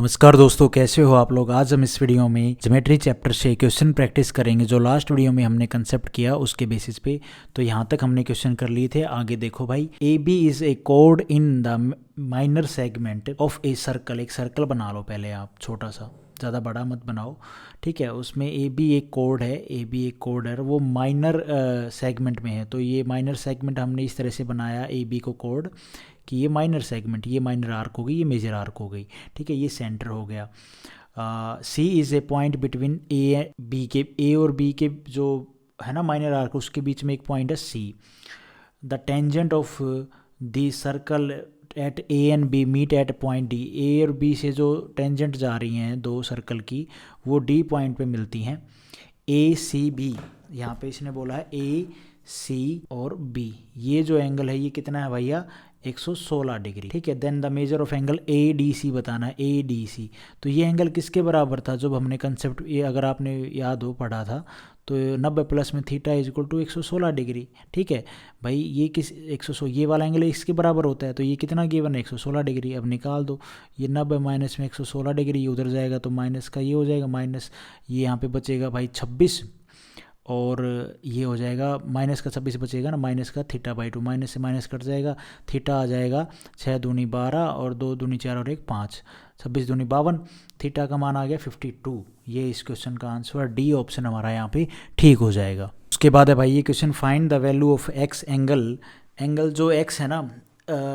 नमस्कार दोस्तों, कैसे हो आप लोग। आज हम इस वीडियो में ज्योमेट्री चैप्टर से क्वेश्चन प्रैक्टिस करेंगे जो लास्ट वीडियो में हमने कंसेप्ट किया उसके बेसिस पे। तो यहाँ तक हमने क्वेश्चन कर लिए थे। आगे देखो भाई, ए बी इज ए कोड in the minor segment of a circle. एक सर्कल बना लो पहले आप, छोटा सा, ज़्यादा बड़ा मत बनाओ, ठीक है। उसमें ए बी एक कोड है, ए बी एक कोड है, वो माइनर सेगमेंट में है। तो ये माइनर सेगमेंट हमने इस तरह से बनाया ए बी को कोड कि ये माइनर सेगमेंट, ये माइनर आर्क हो गई, ये मेजर आर्क हो गई, ठीक है। ये सेंटर हो गया। C is a point between A B के, ए और बी के जो है ना माइनर आर्क, उसके बीच में एक पॉइंट है C. The tangent of the circle at A and B meet at point D. A और बी से जो टेंजेंट जा रही हैं दो सर्कल की, वो डी पॉइंट पे मिलती हैं। ए सी बी, यहाँ पे इसने बोला है ए सी और बी, ये जो एंगल है ये कितना है भैया, 116 डिग्री, ठीक है। Then the measure of angle A D C बताना है, ए डी सी। तो ये एंगल किसके बराबर था जब हमने कंसेप्ट, ये अगर आपने याद हो पढ़ा था तो 90 प्लस में theta is equal to 116 degree, ठीक है भाई। ये किस 116, ये वाला एंगल इसके बराबर होता है, तो ये कितना गिवन है, 116 डिग्री। अब निकाल दो, ये 90 माइनस में 116 डिग्री, ये उधर जाएगा तो माइनस का ये हो जाएगा, माइनस ये यहाँ पे बचेगा भाई 26, और ये हो जाएगा माइनस का 26 बचेगा ना, माइनस का थीटा बाई 2, माइनस से माइनस कट जाएगा, थीटा आ जाएगा 6 दूनी 12 और 2 दूनी 4 और 1 5, 26 दूनी 52, थीटा का मान आ गया 52। ये इस क्वेश्चन का आंसर डी ऑप्शन हमारा यहाँ पे ठीक हो जाएगा। उसके बाद है भाई ये question, find the value of x angle. Angle जो एक्स है ना,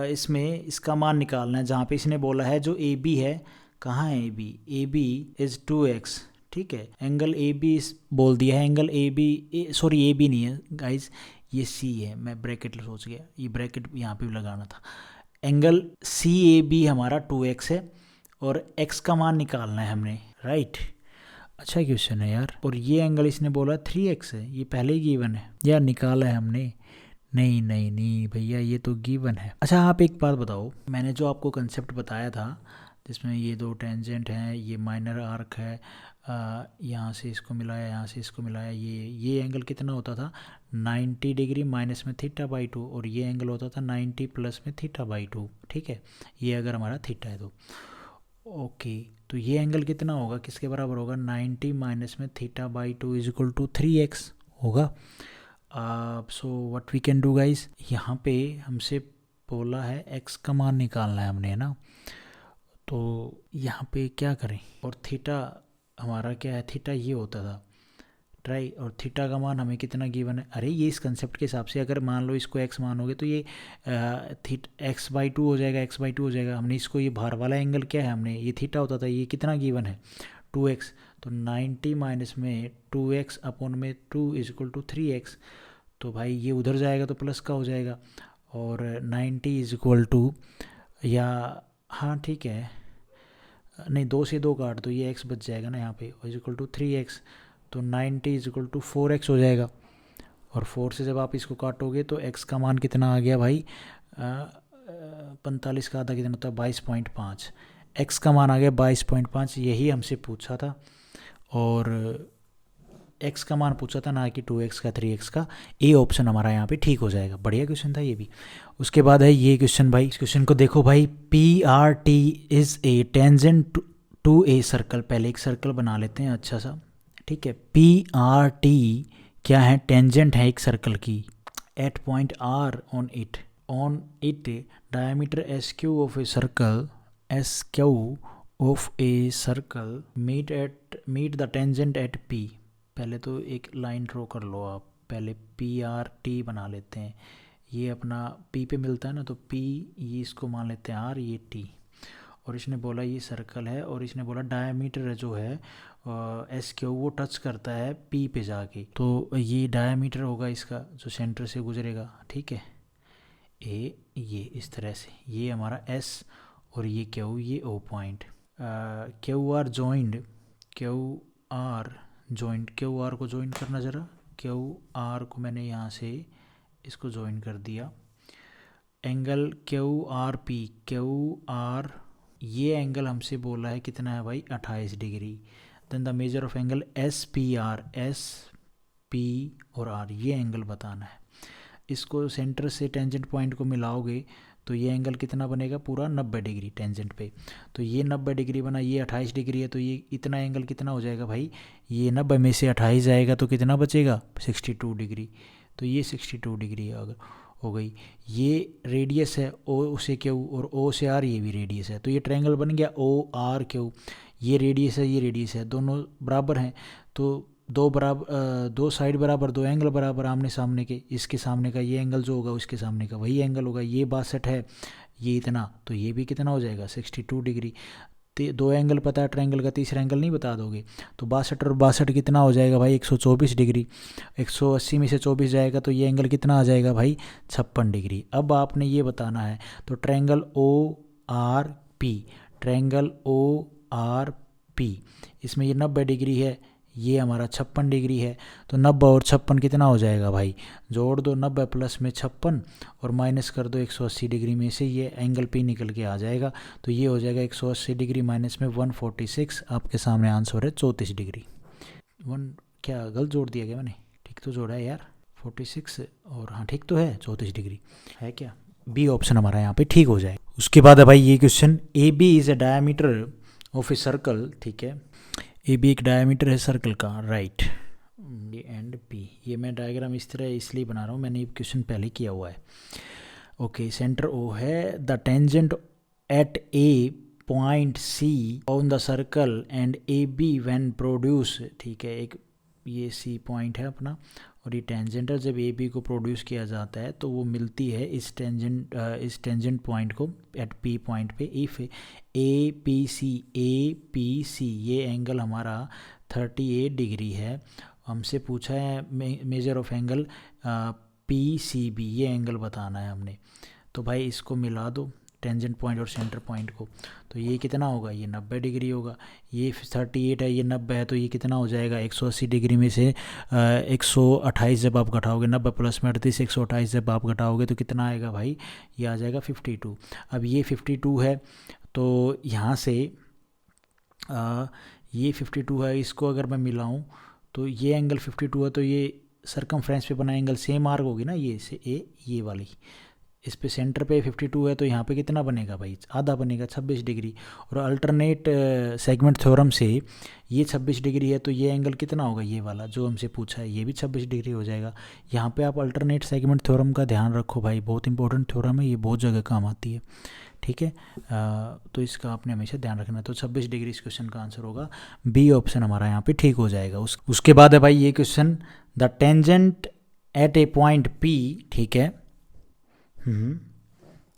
इसमें इसका मान निकालना है। जहाँ पे इसने बोला है जो ए बी है, कहाँ है A B, A B is 2x, ठीक है। एंगल ए बी बोल दिया है, angle A B, sorry A B नहीं है गाइज, ये सी है, मैं ब्रैकेट सोच गया, ये ब्रैकेट यहाँ पे भी लगाना था। एंगल सी ए बी हमारा 2x है और x का मान निकालना है हमने, राइट। अच्छा क्वेश्चन है यार। और ये एंगल इसने बोला 3x है, ये पहले ही गिवन है यार, निकाला है हमने। नहीं नहीं नहीं भैया, ये तो गिवन है। अच्छा आप एक बात बताओ, मैंने जो आपको कंसेप्ट बताया था जिसमें ये दो टेंजेंट हैं, ये माइनर आर्क है, यहाँ से इसको मिलाया, यहाँ से इसको मिलाया, ये एंगल कितना होता था, 90 डिग्री माइनस में थीटा बाई 2, और ये एंगल होता था 90 प्लस में थीटा बाई 2, ठीक है। ये अगर हमारा थीटा है तो ओके, तो ये एंगल कितना होगा, किसके बराबर होगा, 90 माइनस में theta by 2 is equal to 3x होगा। So what we can do guys, यहाँ पे हमसे बोला है x का मान निकालना है हमने, है ना। तो यहाँ पे क्या करें, और थीटा हमारा क्या है, थीटा ये होता था ट्राई, और थीटा का मान हमें कितना गिवन है। अरे ये इस कंसेप्ट के हिसाब से अगर मान लो इसको x मानोगे तो ये एक्स बाई 2 हो जाएगा, एक्स बाई 2 हो जाएगा। हमने इसको, ये बाहर वाला एंगल क्या है, हमने ये थीटा होता था, ये कितना गिवन है 2x, तो 90 माइनस में 2x अपॉन में 2 इज इक्वल टू 3x। तो भाई ये उधर जाएगा तो प्लस का हो जाएगा, और 90 इज इक्वल टू, या हाँ ठीक है, नहीं 2 से 2 काट दो, ये x बच जाएगा ना यहाँ पे, इज इक्वल टू 3x, तो 90 इज इक्वल टू 4x हो जाएगा। और 4 से जब आप इसको काटोगे तो x का मान कितना आ गया भाई, 45 का आधा कितना होता है, 22.5। x का मान आ गया 22.5, यही हमसे पूछा था, और x का मान पूछा था, ना कि 2x का 3x का। ए ऑप्शन हमारा यहाँ पे ठीक हो जाएगा। बढ़िया क्वेश्चन था ये भी। उसके बाद है ये क्वेश्चन भाई, इस क्वेश्चन को देखो भाई, P R T is a tangent to a circle. पहले एक सर्कल बना लेते हैं अच्छा सा, ठीक है। पी आर टी क्या है, टेंजेंट है एक सर्कल की, at point R on it diameter S Q of a circle, S Q of a circle meet the tangent at P. पहले तो एक लाइन ड्रॉ कर लो आप, पहले पी आर टी बना लेते हैं। ये अपना पी पे मिलता है ना, तो पी, ये इसको मान लेते हैं आर, ये टी, और इसने बोला ये सर्कल है, और इसने बोला डायमीटर जो है एस क्यू वो टच करता है पी पे जाके, तो ये डायमीटर होगा इसका जो सेंटर से गुजरेगा, ठीक है। ये इस तरह से, ये हमारा एस और ये क्यू, ये O point, Q R joint, Q R को ज्वाइन करना ज़रा, क्यू आर को मैंने यहाँ से इसको ज्वाइन कर दिया। Angle Q R P, Q R, ये एंगल हमसे बोला है कितना है भाई, 28 degree. Then the measure of angle S P R, S P और आर, ये एंगल बताना है। इसको सेंटर से टेंजेंट पॉइंट को मिलाओगे तो ये एंगल कितना बनेगा, पूरा 90 डिग्री टेंजेंट पे। तो ये 90 डिग्री बना, ये 28 डिग्री है, तो ये इतना एंगल कितना हो जाएगा भाई, ये 90 में से 28 जाएगा तो कितना बचेगा, 62 डिग्री। तो ये 62 डिग्री अगर हो गई। ये रेडियस है ओ से क्यू, और ओ से आर ये भी रेडियस है, तो ये ट्रायंगल बन गया ओ आर क्यू। ये रेडियस है, ये रेडियस है, दोनों बराबर हैं, तो दो साइड बराबर, दो एंगल बराबर आमने सामने के। इसके सामने का ये एंगल जो होगा उसके सामने का वही एंगल होगा। ये 62 है, ये इतना, तो ये भी कितना हो जाएगा, 62 डिग्री। दो एंगल पता है ट्रायंगल का, तीसरा एंगल नहीं बता दोगे। तो 62 और 62 कितना हो जाएगा भाई, 124 डिग्री। 180 में से 24 जाएगा तो ये एंगल कितना आ जाएगा भाई, 56 डिग्री। अब आपने ये बताना है, तो triangle O R P, triangle O R P, इसमें ये 90 डिग्री है, ये हमारा 56 डिग्री है। तो 90 और 56 कितना हो जाएगा भाई, जोड़ दो, 90 प्लस में 56 और माइनस कर दो 180 डिग्री में से, ये एंगल पी निकल के आ जाएगा। तो ये हो जाएगा 180 डिग्री माइनस में 146, आपके सामने आंसर है 34 डिग्री। क्या गलत जोड़ दिया गया मैंने, ठीक तो जोड़ा है यार, 46 और हाँ ठीक तो है, 34 डिग्री है क्या, बी ऑप्शन हमारा यहाँ पे ठीक हो जाए। उसके बाद है भाई ये question, A B is a diameter of a circle, ठीक है, ए बी एक डायमीटर है सर्कल का, राइट, एंड पी। ये मैं डायग्राम इस तरह इसलिए बना रहा हूँ, मैंने ये क्वेश्चन पहले किया हुआ है। ओके, सेंटर ओ है, the tangent at a point C on the circle and A B when produce, ठीक है, एक ये सी पॉइंट है अपना और ये टेंजेंट है। जब ए बी को प्रोड्यूस किया जाता है तो वो मिलती है इस टेंजेंट पॉइंट को एट पी पॉइंट पे। इफ ए पी सी ये एंगल हमारा 38 डिग्री है। हमसे पूछा है measure of angle P C B, ये एंगल बताना है हमने। तो भाई इसको मिला दो टेंजेंट पॉइंट और सेंटर पॉइंट को, तो ये कितना होगा, ये 90 डिग्री होगा। ये 38 है, ये 90 है, तो ये कितना हो जाएगा, 180 डिग्री में से 128 जब आप घटाओगे, 90 प्लस में 38, 128 जब आप घटाओगे तो कितना आएगा भाई, ये आ जाएगा 52। अब ये 52 है, तो यहाँ से ये 52 है, इसको अगर मैं मिलाऊँ तो ये एंगल 52 है, तो ये सरकमफ्रेंस पे बना एंगल सेम आर्क होगी ना, ये से ये वाली, इस पे सेंटर पे 52 है, तो यहाँ पे कितना बनेगा भाई, आधा बनेगा, 26 डिग्री। और अल्टरनेट सेगमेंट थ्योरम से ये 26 डिग्री है, तो ये एंगल कितना होगा, ये वाला जो हमसे पूछा है, ये भी 26 डिग्री हो जाएगा। यहाँ पे आप अल्टरनेट सेगमेंट थ्योरम का ध्यान रखो भाई, बहुत इंपॉर्टेंट थ्योरम है ये, बहुत जगह काम आती है, ठीक है। तो इसका आपने हमेशा ध्यान रखना है। तो 26 डिग्री इस क्वेश्चन का आंसर होगा, बी ऑप्शन हमारा यहाँ पे ठीक हो जाएगा। उसके बाद है भाई ये question, the tangent at a point P, ठीक है,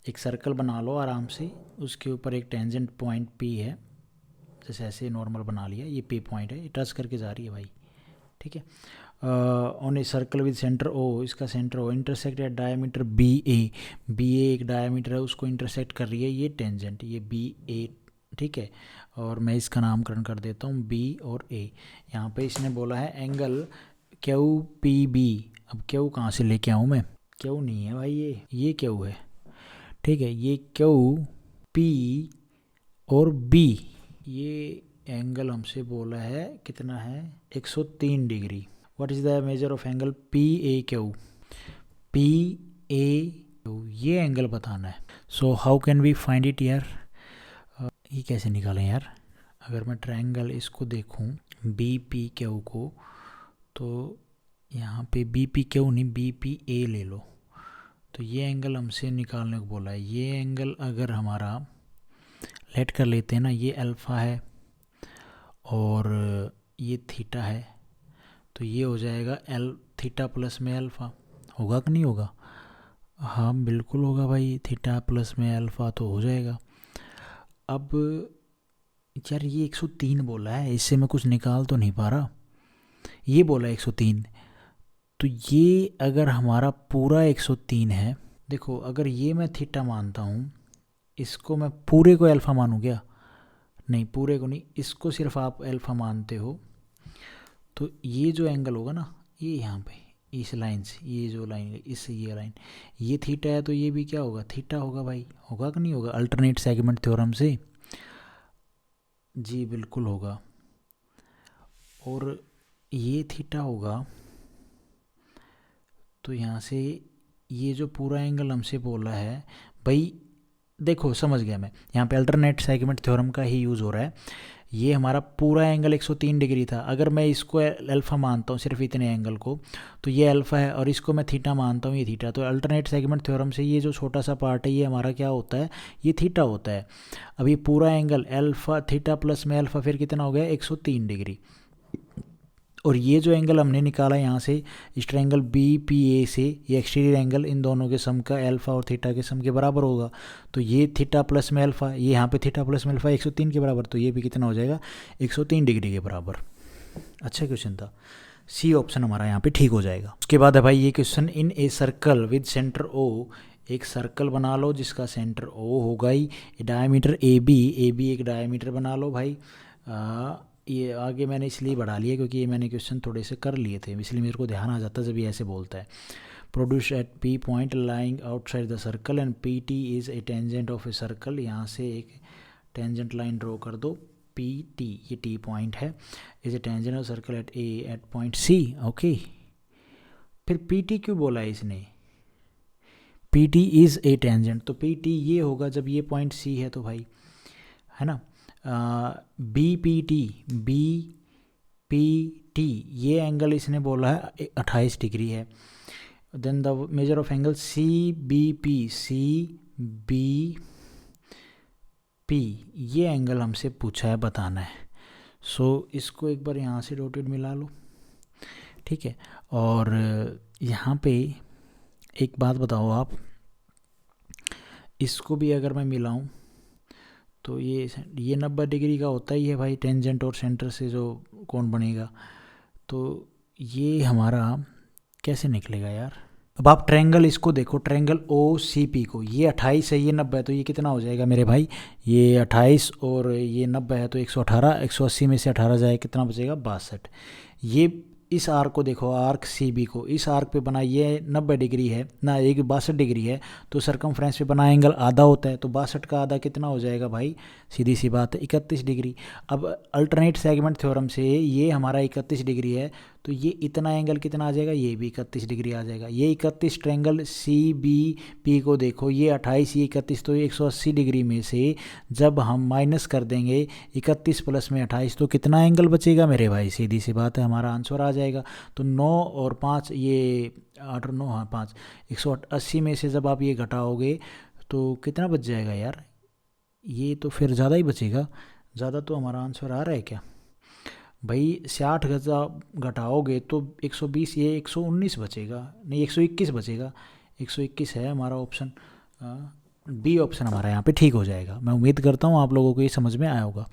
एक सर्कल बना लो आराम से, उसके ऊपर एक टेंजेंट पॉइंट पी है, जैसे ऐसे नॉर्मल बना लिया, ये पी पॉइंट है, ये टच करके जा रही है भाई, ठीक है। On a circle with centre O, इसका center O intersect at diameter B A एक डायमीटर है, उसको इंटरसेक्ट कर रही है ये टेंजेंट, ये बी ए, ठीक है। और मैं इसका नामकरण कर देता हूँ बी और ए। यहाँ पे इसने बोला है एंगल क्यू पी बी। अब क्यू कहाँ से लेके आऊँ मैं, क्यू नहीं है भाई, ये क्यू है, ठीक है, ये क्यू पी और बी, ये एंगल हमसे बोला है कितना है, 103 degree. What is the measure of angle P A Q, P A Q, ये एंगल बताना है। So how can we find it यार, ये कैसे निकालें यार। अगर मैं ट्रायंगल इसको देखूं बी पी क्यू को, तो यहाँ पे बी पी क्यू नहीं, बी पी ए ले लो, तो ये एंगल हमसे निकालने को बोला है। ये एंगल अगर हमारा लेट कर लेते हैं ना, ये अल्फ़ा है और ये थीटा है, तो ये हो जाएगा एल थीटा प्लस में अल्फ़ा, होगा कि नहीं होगा, हाँ बिल्कुल होगा भाई, थीटा प्लस में अल्फ़ा तो हो जाएगा। अब यार ये 103 बोला है, इससे मैं कुछ निकाल तो नहीं पा रहा, ये बोला 103, तो ये अगर हमारा पूरा 103 है, देखो अगर ये मैं थीटा मानता हूँ, इसको मैं पूरे को अल्फ़ा मानूँ क्या, नहीं पूरे को नहीं, इसको सिर्फ आप अल्फ़ा मानते हो, तो ये जो एंगल होगा ना, ये यहाँ पे इस लाइन से, ये जो लाइन है इससे ये लाइन, ये थीटा है, तो ये भी क्या होगा, थीटा होगा भाई, होगा कि नहीं होगा, अल्टरनेट सेगमेंट थ्योरम से, जी बिल्कुल होगा। और ये थीटा होगा, तो यहाँ से ये जो पूरा एंगल हमसे बोला है, भाई देखो समझ गया मैं, यहाँ पे अल्टरनेट सेगमेंट थ्योरम का ही यूज़ हो रहा है। ये हमारा पूरा एंगल 103 डिग्री था, अगर मैं इसको अल्फ़ा मानता हूँ सिर्फ इतने एंगल को, तो ये अल्फ़ा है, और इसको मैं थीटा मानता हूँ, ये थीटा। तो अल्टरनेट सेगमेंट थ्योरम से ये जो छोटा सा पार्ट है ये हमारा क्या होता है, ये थीटा होता है। अब ये पूरा एंगल अल्फ़ा थीटा प्लस में अल्फ़ा फिर कितना हो गया 103 डिग्री। और ये जो एंगल हमने निकाला यहाँ से इस ट्रायंगल बी पी ए से, ये एक्सटीरियर एंगल इन दोनों के सम का अल्फ़ा और थीटा के सम के बराबर होगा। तो ये थीटा प्लस में अल्फ़ा, ये यहाँ पे थीटा प्लस में अल्फ़ा 103 के बराबर, तो ये भी कितना हो जाएगा 103 डिग्री के बराबर। अच्छा क्वेश्चन था, सी ऑप्शन हमारा यहाँ पे ठीक हो जाएगा। उसके बाद है भाई ये question, in a circle with centre O, एक सर्कल बना लो जिसका सेंटर ओ होगा ही, डायमीटर ए बी एक डायमीटर बना लो भाई। ये आगे मैंने इसलिए बढ़ा लिया क्योंकि ये मैंने क्वेश्चन थोड़े से कर लिए थे, इसलिए मेरे को ध्यान आ जाता है जब ये ऐसे बोलता है। Produce at P point lying outside the circle and P T is a tangent of a circle, यहाँ से एक टेंजेंट लाइन ड्रॉ कर दो, पी टी ये टी पॉइंट है, is a tangent of circle at A at point C. Okay, फिर P T क्यों बोला है इसने, P T is a tangent, तो पी टी ये होगा जब ये पॉइंट सी है तो भाई, है ना। बी पी टी ये एंगल इसने बोला है 28 डिग्री है। Then the measure of angle C B P ये एंगल हमसे पूछा है बताना है। सो इसको एक बार यहाँ से डॉटेड मिला लो, ठीक है। और यहाँ पे एक बात बताओ आप, इसको भी अगर मैं मिलाऊं तो ये 90 डिग्री का होता ही है भाई, टेंजेंट और सेंटर से जो कोण बनेगा, तो ये हमारा कैसे निकलेगा यार। अब आप ट्रायंगल इसको देखो, ट्रायंगल ओ सी पी को, ये 28 है ये 90 है, तो ये कितना हो जाएगा मेरे भाई, ये 28 और ये 90 है तो 118, 180 में से 18 जाए कितना बचेगा 62। ये इस आर्क को देखो, आर्क सी बी को, इस आर्क पे बना ये 90 डिग्री है ना, एक 62 डिग्री है, तो सरकमफ्रेंस पे बना एंगल आधा होता है, तो 62 का आधा कितना हो जाएगा भाई, सीधी सी बात है 31 डिग्री। अब अल्टरनेट सेगमेंट थ्योरम से ये हमारा 31 डिग्री है, तो ये इतना एंगल कितना आ जाएगा, ये भी 31 डिग्री आ जाएगा। ये 31 ट्रायंगल सी बी पी को देखो, ये 28 ये 31, तो 180 डिग्री में से जब हम माइनस कर देंगे 31 प्लस में 28 तो कितना एंगल बचेगा मेरे भाई, सीधी सी बात है हमारा आंसर आ जाएगा। तो 9 और 5 ये 8 और 9 हाँ 5, 180 में से जब आप ये घटाओगे तो कितना बच जाएगा यार, ये तो फिर ज़्यादा ही बचेगा, ज़्यादा तो हमारा आंसर आ रहा है क्या भाई, 60 गजा घटाओगे तो 120, ये 119 बचेगा, नहीं 121 बचेगा, 121 है हमारा ऑप्शन, बी ऑप्शन हमारा यहाँ पे ठीक हो जाएगा। मैं उम्मीद करता हूँ आप लोगों को ये समझ में आया होगा।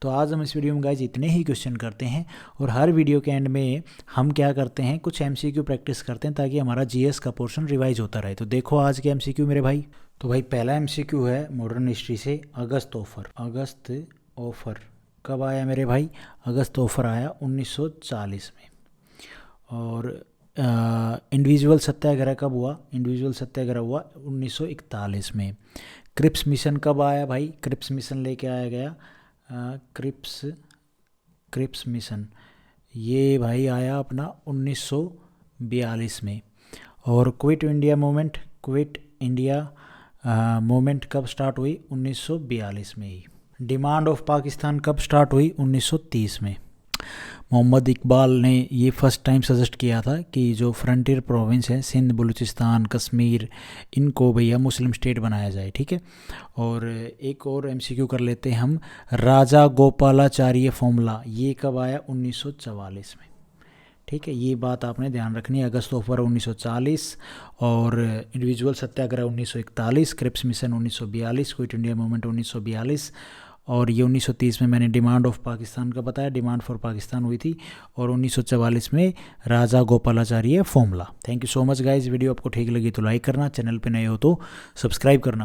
तो आज हम इस वीडियो में गाइज इतने ही क्वेश्चन करते हैं, और हर वीडियो के एंड में हम क्या करते हैं, कुछ एमसीक्यू प्रैक्टिस करते हैं ताकि हमारा जीएस का पोर्शन रिवाइज होता रहे। तो देखो आज के एमसीक्यू मेरे भाई, तो भाई पहला एमसीक्यू है मॉडर्न हिस्ट्री से, अगस्त ऑफर कब आया मेरे भाई, अगस्त ऑफर आया 1940 में। और इंडिविजुअल सत्याग्रह कब हुआ, इंडिविजुअल सत्याग्रह हुआ 1941 में। क्रिप्स मिशन कब आया भाई, क्रिप्स मिशन लेके आया गया, क्रिप्स मिशन ये भाई आया अपना 1942 में। और क्विट इंडिया मूवमेंट कब स्टार्ट हुई, 1942 में ही। डिमांड ऑफ पाकिस्तान कब स्टार्ट हुई, 1930 में। मोहम्मद इकबाल ने ये फर्स्ट टाइम सजेस्ट किया था कि जो फ्रंटियर प्रोविंस है सिंध बलूचिस्तान कश्मीर, इनको भैया मुस्लिम स्टेट बनाया जाए, ठीक है। और एक और एमसीक्यू कर लेते हैं हम, राजा गोपालाचार्य फॉर्मूला ये कब आया, 1944 में, ठीक है। ये बात आपने ध्यान रखनी है, अगस्त ऑफर 1940 और individual Satyagraha 1941, Cripps mission 1942, quit India movement 1942, और ये 1930 में मैंने डिमांड ऑफ पाकिस्तान का बताया, डिमांड फॉर पाकिस्तान हुई थी, और 1944 में Rajagopalachari formula. Thank you so much guys, video आपको ठीक लगी तो लाइक करना, चैनल पे नए हो तो सब्सक्राइब करना।